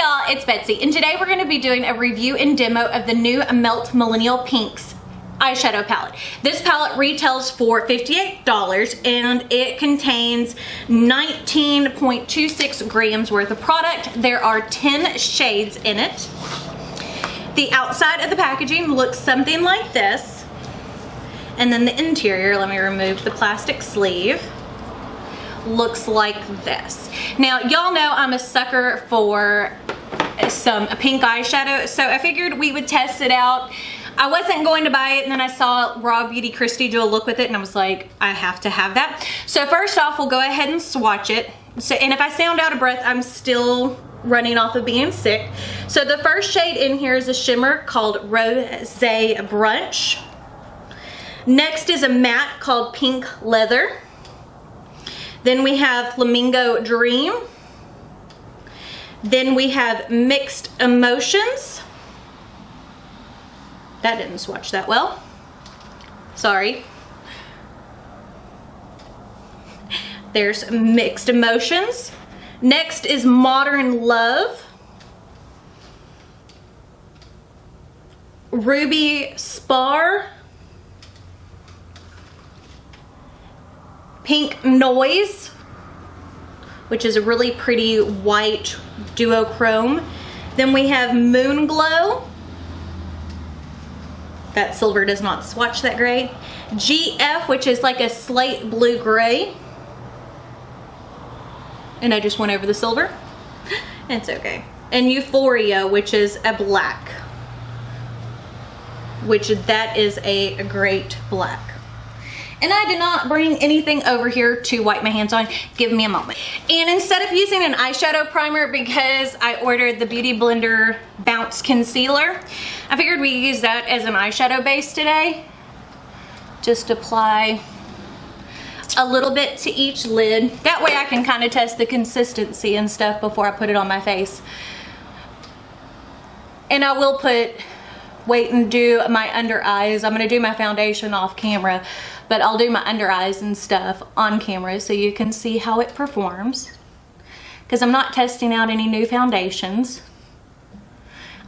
y'all, it's Betsy, and today we're going to be doing a review and demo of the new Melt Millennial Pinx eyeshadow palette. This palette retails for $58 and it contains 19.26 grams worth of product. There are 10 shades in it. The outside of the packaging looks something like this, and then the interior, let me remove the plastic sleeve, looks like this. Now y'all know I'm a sucker for some pink eyeshadow, so I figured we would test it out. I wasn't going to buy it, and then I saw Raw Beauty Christy do a look with it, and I was like, I have to have that. So first off, we'll go ahead and swatch it. And if I sound out of breath, I'm still running off of being sick. So the first shade in here is a shimmer called Rosé Brunch. Next is a matte called Pink Leather. Then we have Flamingo Dream. Then we have Mixed Emotions. That didn't swatch that well. Sorry. There's Mixed Emotions. Next is Modern Love. Ruby Spar. Pink Noise, which is a really pretty white duochrome. Then we have Moon Glow. That silver does not swatch that great. GF, which is like a slate blue gray. And I just went over the silver. It's okay. And Euphoria, which is a black. Which that is a great black. And I did not bring anything over here to wipe my hands on. Give me a moment. And instead of using an eyeshadow primer, because I ordered the Beauty Blender Bounce Concealer, I figured we use that as an eyeshadow base today. Just apply a little bit to each lid. That way I can kind of test the consistency and stuff before I put it on my face. And I will wait and do my under eyes. I'm gonna do my foundation off camera, but I'll do my under eyes and stuff on camera so you can see how it performs. Because I'm not testing out any new foundations.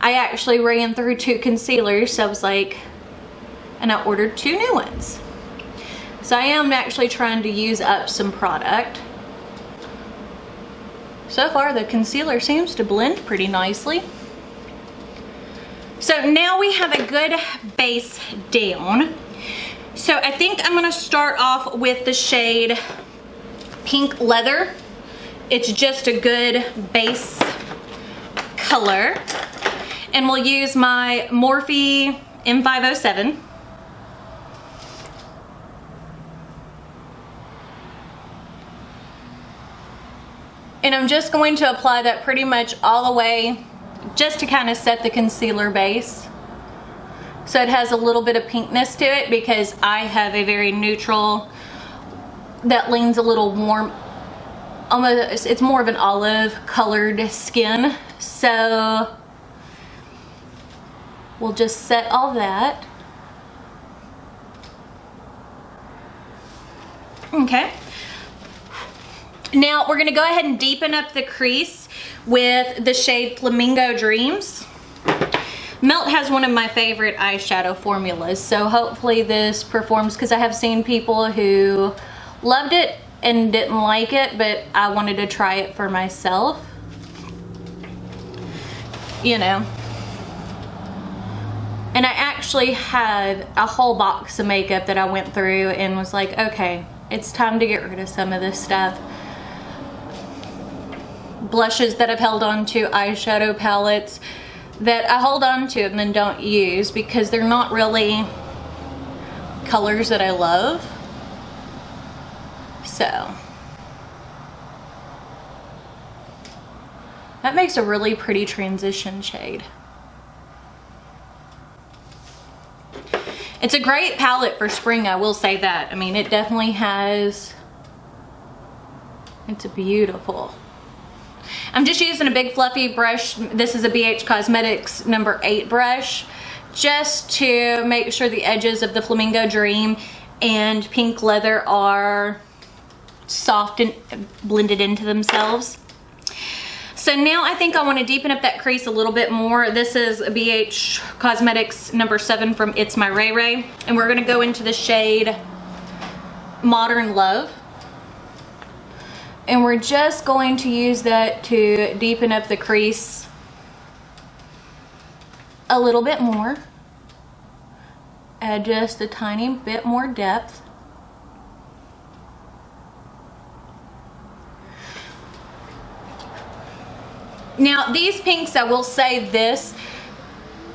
I actually ran through 2 concealers, so I was like, and I ordered 2 new ones. So I am actually trying to use up some product. So far the concealer seems to blend pretty nicely. So now we have a good base down. So I think I'm gonna start off with the shade Pink Leather. It's just a good base color. And we'll use my Morphe M507. And I'm just going to apply that pretty much all the way, just to kind of set the concealer base. So it has a little bit of pinkness to it because I have a very neutral that leans a little warm. Almost, it's more of an olive colored skin. So we'll just set all that. Okay. Now we're gonna go ahead and deepen up the crease with the shade Flamingo Dreams. Melt has one of my favorite eyeshadow formulas, so hopefully this performs, because I have seen people who loved it and didn't like it, but I wanted to try it for myself. You know. And I actually had a whole box of makeup that I went through and was like, okay, it's time to get rid of some of this stuff. Blushes that I've held on to, eyeshadow palettes that I hold on to and then don't use because they're not really colors that I love. So that makes a really pretty transition shade. It's a great palette for spring, I will say that. I mean, it definitely has, it's beautiful. I'm just using a big fluffy brush. This is a BH Cosmetics number 8 brush, just to make sure the edges of the Flamingo Dream and Pink Leather are soft and blended into themselves. So now I think I want to deepen up that crease a little bit more. This is BH Cosmetics number 7 from It's My Ray Ray. And we're going to go into the shade Modern Love. And we're just going to use that to deepen up the crease a little bit more. Add just a tiny bit more depth. Now these pinks, I will say this,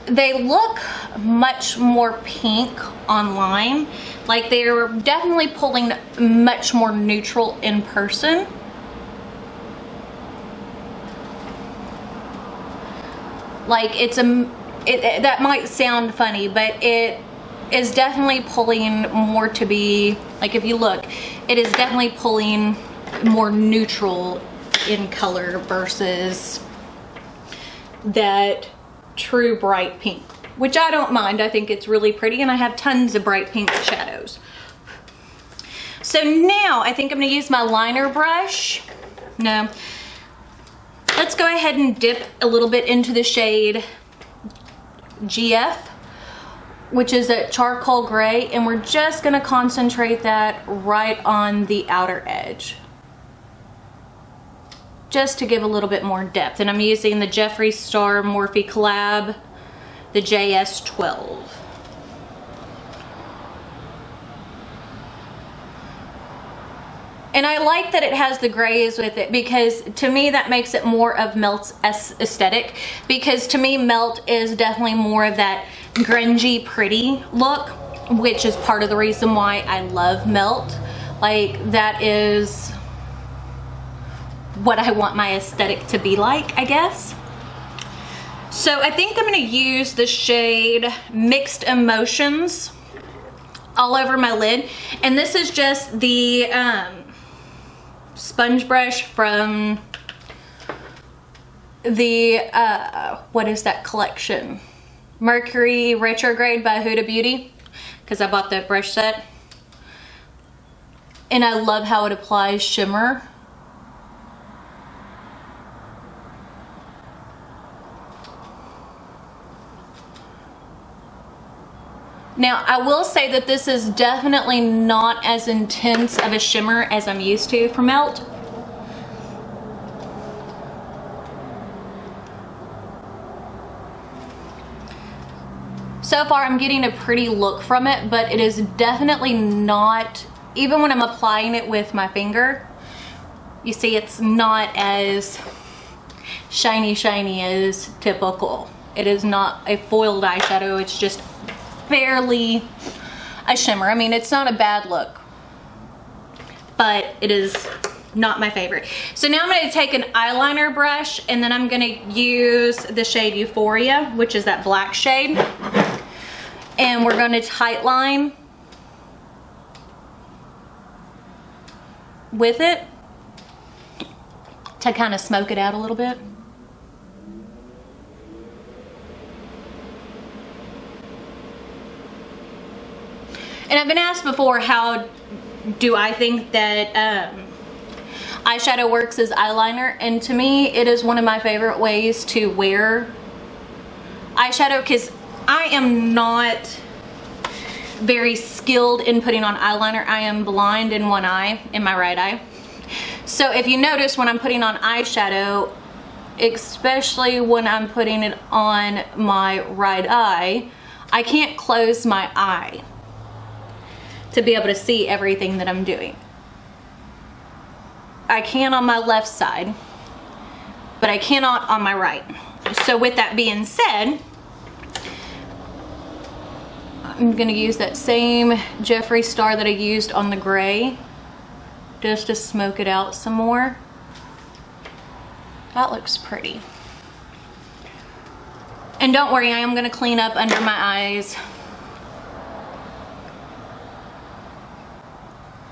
they look much more pink online. Like they're definitely pulling much more neutral in person. Like that might sound funny, but it is definitely pulling more to be, like if you look, it is definitely pulling more neutral in color versus that true bright pink, which I don't mind. I think it's really pretty, and I have tons of bright pink shadows. So now I think I'm going to use my liner brush. No, let's go ahead and dip a little bit into the shade GF, which is that charcoal gray, and we're just going to concentrate that right on the outer edge, just to give a little bit more depth. And I'm using the Jeffree Star Morphe collab, the JS12. And I like that it has the grays with it, because to me that makes it more of Melt's aesthetic, because to me Melt is definitely more of that grungy pretty look, which is part of the reason why I love Melt. Like that is what I want my aesthetic to be like, I guess. So I think I'm going to use the shade Mixed Emotions all over my lid. And this is just the sponge brush from the, what is that collection? Mercury Retrograde by Huda Beauty, because I bought that brush set. And I love how it applies shimmer. Now, I will say that this is definitely not as intense of a shimmer as I'm used to from Melt. So far, I'm getting a pretty look from it, but it is definitely not, even when I'm applying it with my finger, you see it's not as shiny as typical. It is not a foiled eyeshadow, it's just barely a shimmer. I mean, it's not a bad look, but it is not my favorite. So now I'm going to take an eyeliner brush, and then I'm going to use the shade Euphoria, which is that black shade, and we're going to tight line with it to kind of smoke it out a little bit. And I've been asked before, how do I think that eyeshadow works as eyeliner? And to me, it is one of my favorite ways to wear eyeshadow, because I am not very skilled in putting on eyeliner. I am blind in one eye, in my right eye. So if you notice, when I'm putting on eyeshadow, especially when I'm putting it on my right eye, I can't close my eye to be able to see everything that I'm doing. I can on my left side, but I cannot on my right. So with that being said, I'm gonna use that same Jeffree Star that I used on the gray, just to smoke it out some more. That looks pretty. And don't worry, I am gonna clean up under my eyes.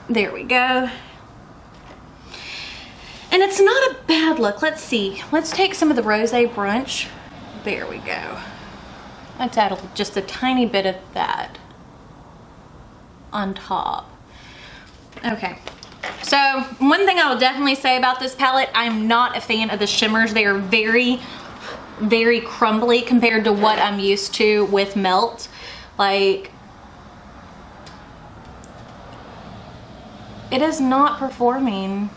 There we go. And it's not a bad look. Let's see. Let's take some of the Rosé Brunch. There we go. Let's add just a tiny bit of that on top. Okay. So one thing I will definitely say about this palette, I'm not a fan of the shimmers. They are very, very crumbly compared to what I'm used to with Melt. Like, it is not performing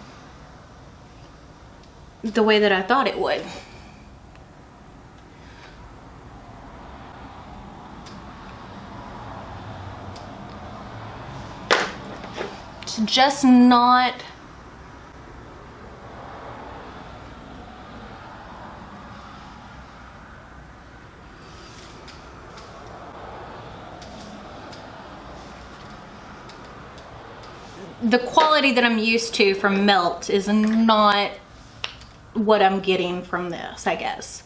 the way that I thought it would. It's just not the quality that I'm used to from Melt is not what I'm getting from this, I guess.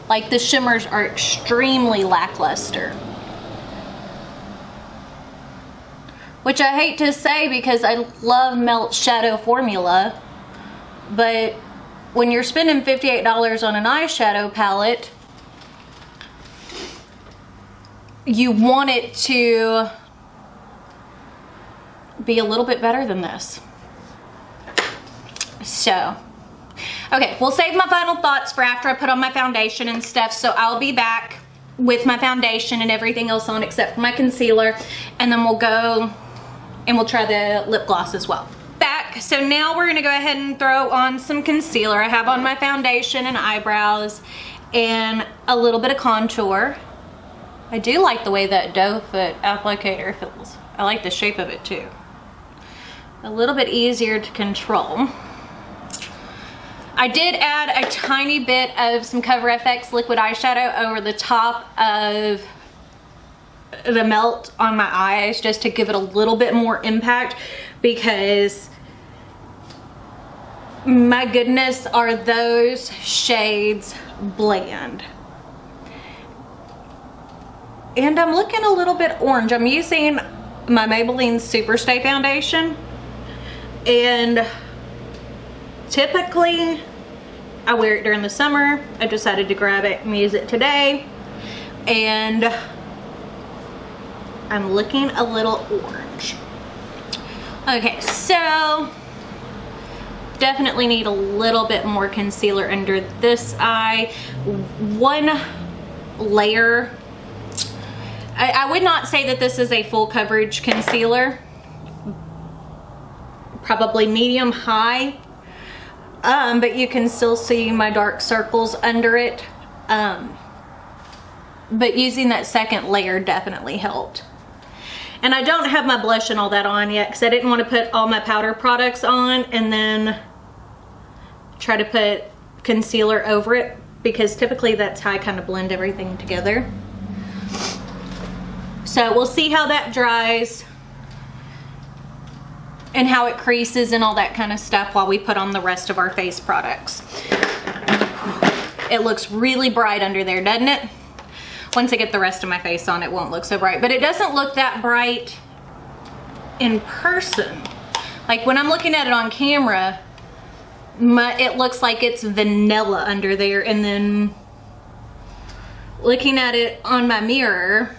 Like, the shimmers are extremely lackluster. Which I hate to say because I love Melt Shadow Formula. But when you're spending $58 on an eyeshadow palette, you want it to be a little bit better than this. So, okay, we'll save my final thoughts for after I put on my foundation and stuff. So I'll be back with my foundation and everything else on except for my concealer. And then we'll go and we'll try the lip gloss as well. Back, so now we're gonna go ahead and throw on some concealer. I have on my foundation and eyebrows and a little bit of contour. I do like the way that doe foot applicator feels. I like the shape of it too. A little bit easier to control. I did add a tiny bit of some Cover FX liquid eyeshadow over the top of the Melt on my eyes just to give it a little bit more impact, because my goodness, are those shades bland. And I'm looking a little bit orange. I'm using my Maybelline Superstay foundation, and typically I wear it during the summer. I decided to grab it and use it today, and I'm looking a little orange. Okay, so definitely need a little bit more concealer under this eye. One layer. I would not say that this is a full coverage concealer. Probably medium high. But you can still see my dark circles under it. But using that second layer definitely helped. And I don't have my blush and all that on yet because I didn't want to put all my powder products on and then try to put concealer over it, because typically that's how I kind of blend everything together. So we'll see how that dries and how it creases and all that kind of stuff while we put on the rest of our face products. It looks really bright under there, doesn't it? Once I get the rest of my face on, it won't look so bright, but it doesn't look that bright in person. Like when I'm looking at it on camera, it looks like it's vanilla under there, and then looking at it on my mirror,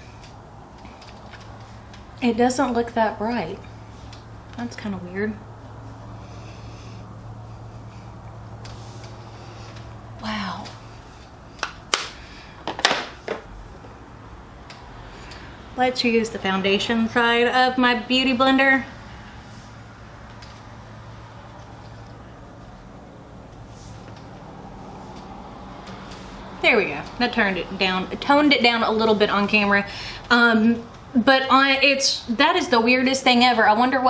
it doesn't look that bright. That's kind of weird. Wow. Let's use the foundation side of my beauty blender. There we go. That toned it down a little bit on camera. But that is the weirdest thing ever. I wonder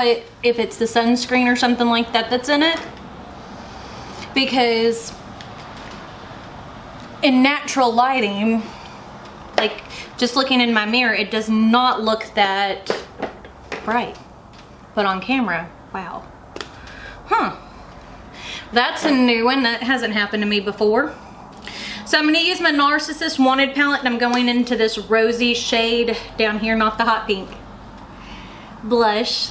if it's the sunscreen or something like that that's in it. Because in natural lighting, like just looking in my mirror, it does not look that bright. But on camera, wow. Huh. That's a new one. That hasn't happened to me before. So I'm going to use my Narcissist Wanted palette, and I'm going into this rosy shade down here, not the hot pink blush.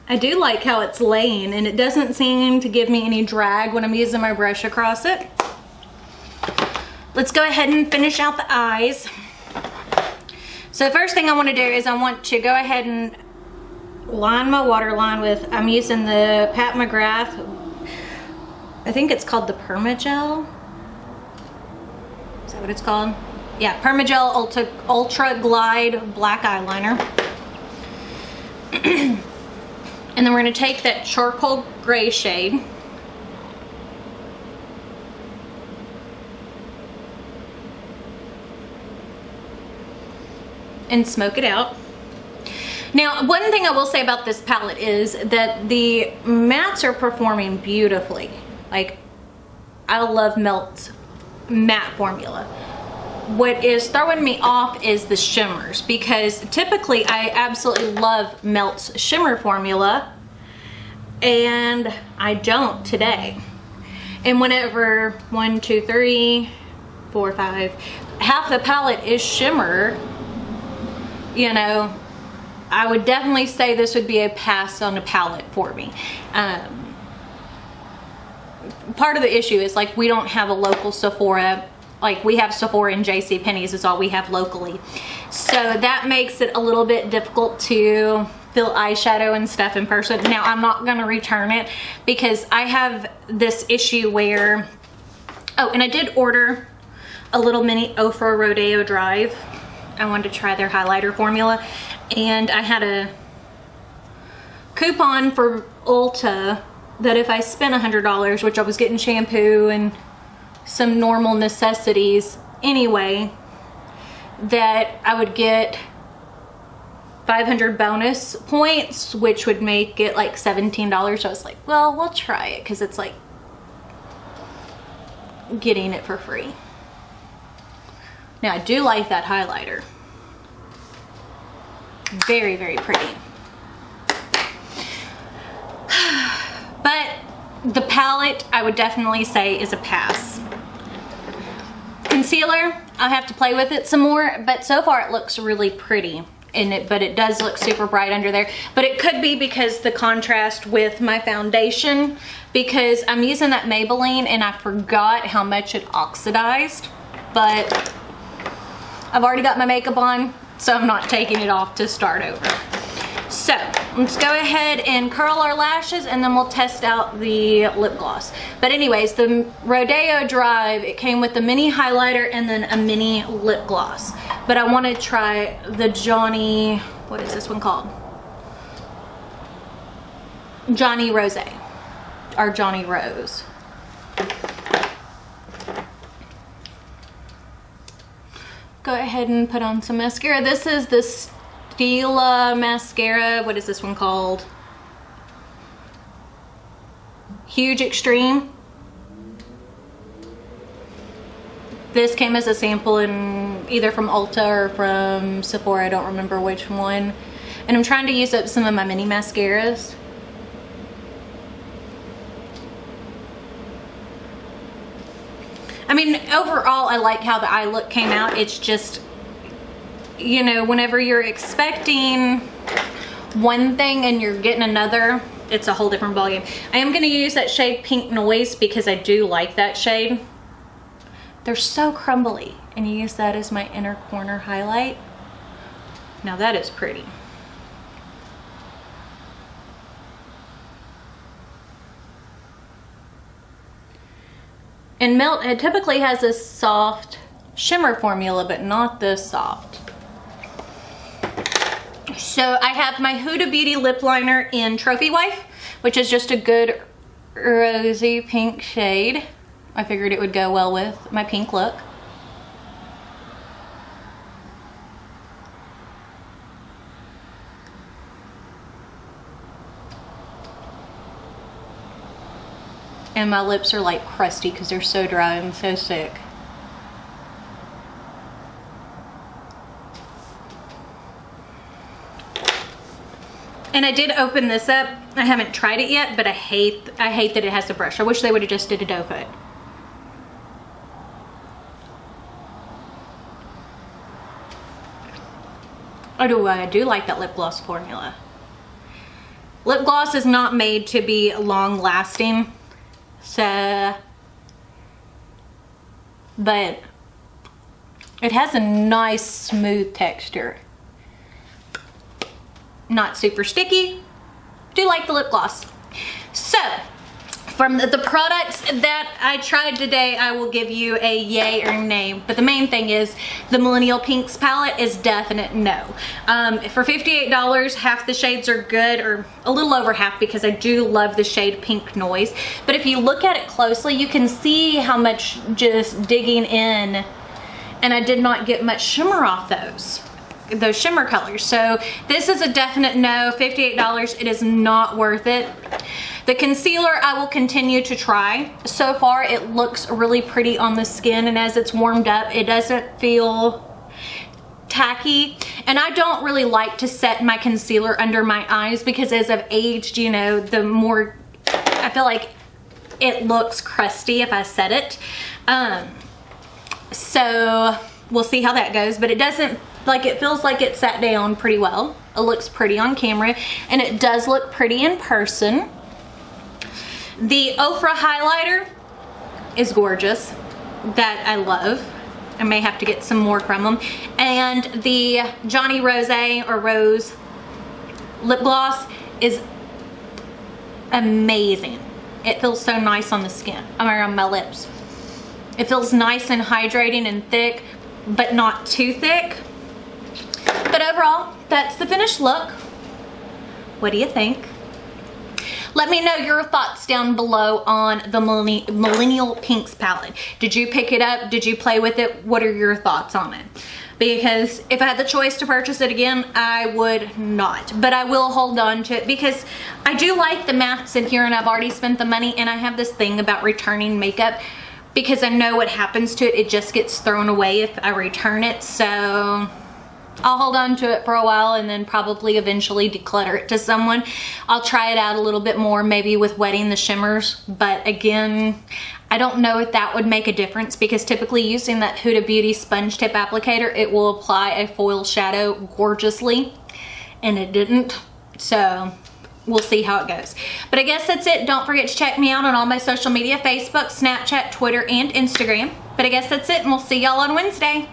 I do like how it's laying, and it doesn't seem to give me any drag when I'm using my brush across it. let's go ahead and finish out the eyes. So the first thing I want to do is I want to go ahead and line my waterline with, I'm using the Pat McGrath, I think it's called the Permagel. Is that what it's called? Yeah, Permagel Ultra Glide Black Eyeliner. And then we're going to take that charcoal gray shade. And smoke it out. Now, one thing I will say about this palette is that the mattes are performing beautifully. Like, I love Melt's matte formula. What is throwing me off is the shimmers, because typically I absolutely love Melt's shimmer formula, and I don't today. And whenever 1, 2, 3, 4, 5, half the palette is shimmer, you know, I would definitely say this would be a pass on a palette for me. Part of the issue is, like, we don't have a local Sephora. Like, we have Sephora and JCPenney's is all we have locally. So that makes it a little bit difficult to fill eyeshadow and stuff in person. Now, I'm not going to return it because I have this issue where, oh, and I did order a little mini Ofra Rodeo Drive. I wanted to try their highlighter formula, and I had a coupon for Ulta that if I spent $100, which I was getting shampoo and some normal necessities anyway, that I would get 500 bonus points, which would make it like $17. So I was like, well, we'll try it because it's like getting it for free. Now, I do like that highlighter. Very, very pretty. But the palette, I would definitely say, is a pass. Concealer, I'll have to play with it some more, but so far it looks really pretty in it, but it does look super bright under there. But it could be because the contrast with my foundation, because I'm using that Maybelline and I forgot how much it oxidized, but I've already got my makeup on, so I'm not taking it off to start over. So let's go ahead and curl our lashes, and then we'll test out the lip gloss. But anyways, the Rodeo Drive, it came with the mini highlighter and then a mini lip gloss. But I want to try the Johnny, what is this one called? Johnny Rose, or Johnny Rose. Go ahead and put on some mascara. This is the Stila mascara. What is this one called? Huge Extreme. This came as a sample in either from Ulta or from Sephora. I don't remember which one. And I'm trying to use up some of my mini mascaras. I mean, overall, I like how the eye look came out. It's just, you know, whenever you're expecting one thing and you're getting another, it's a whole different ballgame. I am going to use that shade Pink Noise because I do like that shade. They're so crumbly, and you use that as my inner corner highlight. Now that is pretty. And Melt, it typically has a soft shimmer formula, but not this soft. So I have my Huda Beauty lip liner in Trophy Wife, which is just a good rosy pink shade. I figured it would go well with my pink look. And my lips are like crusty because they're so dry. I'm so sick. And I did open this up. I haven't tried it yet, but I hate that it has a brush. I wish they would have just did a doe foot. Oh, I do like that lip gloss formula. Lip gloss is not made to be long lasting. So, but It has a nice smooth texture. Not super sticky. Do like the lip gloss. So, from the products that I tried today, I will give you a yay or nay. But the main thing is the Millennial Pinx palette is definite no. For $58, half the shades are good, or a little over half, because I do love the shade Pink Noise. But if you look at it closely, you can see how much just digging in, and I did not get much shimmer off those shimmer colors. So this is a definite no. $58, it is not worth it. The concealer I will continue to try. So far it looks really pretty on the skin, and as it's warmed up it doesn't feel tacky. And I don't really like to set my concealer under my eyes, because as I've aged, you know, the more I feel like it looks crusty if I set it. So we'll see how that goes, but it doesn't, like, it feels like it sat down pretty well. It looks pretty on camera, and it does look pretty in person. The Ofra highlighter is gorgeous. That I love. I may have to get some more from them. And the Johnny Rose or Rose lip gloss is amazing. It feels so nice on the skin, on my lips. It feels nice and hydrating and thick, but not too thick. But overall, that's the finished look. What do you think? Let me know your thoughts down below on the Millennial Pinx palette. Did you pick it up? Did you play with it? What are your thoughts on it? Because if I had the choice to purchase it again, I would not. But I will hold on to it, because I do like the mattes in here, and I've already spent the money, and I have this thing about returning makeup, because I know what happens to it. It just gets thrown away if I return it. So I'll hold on to it for a while, and then probably eventually declutter it to someone. I'll try it out a little bit more, maybe with wetting the shimmers. But again, I don't know if that would make a difference, because typically using that Huda Beauty sponge tip applicator, it will apply a foil shadow gorgeously, and it didn't. So we'll see how it goes. But I guess that's it. Don't forget to check me out on all my social media: Facebook, Snapchat, Twitter, and Instagram. But I guess that's it, and we'll see y'all on Wednesday.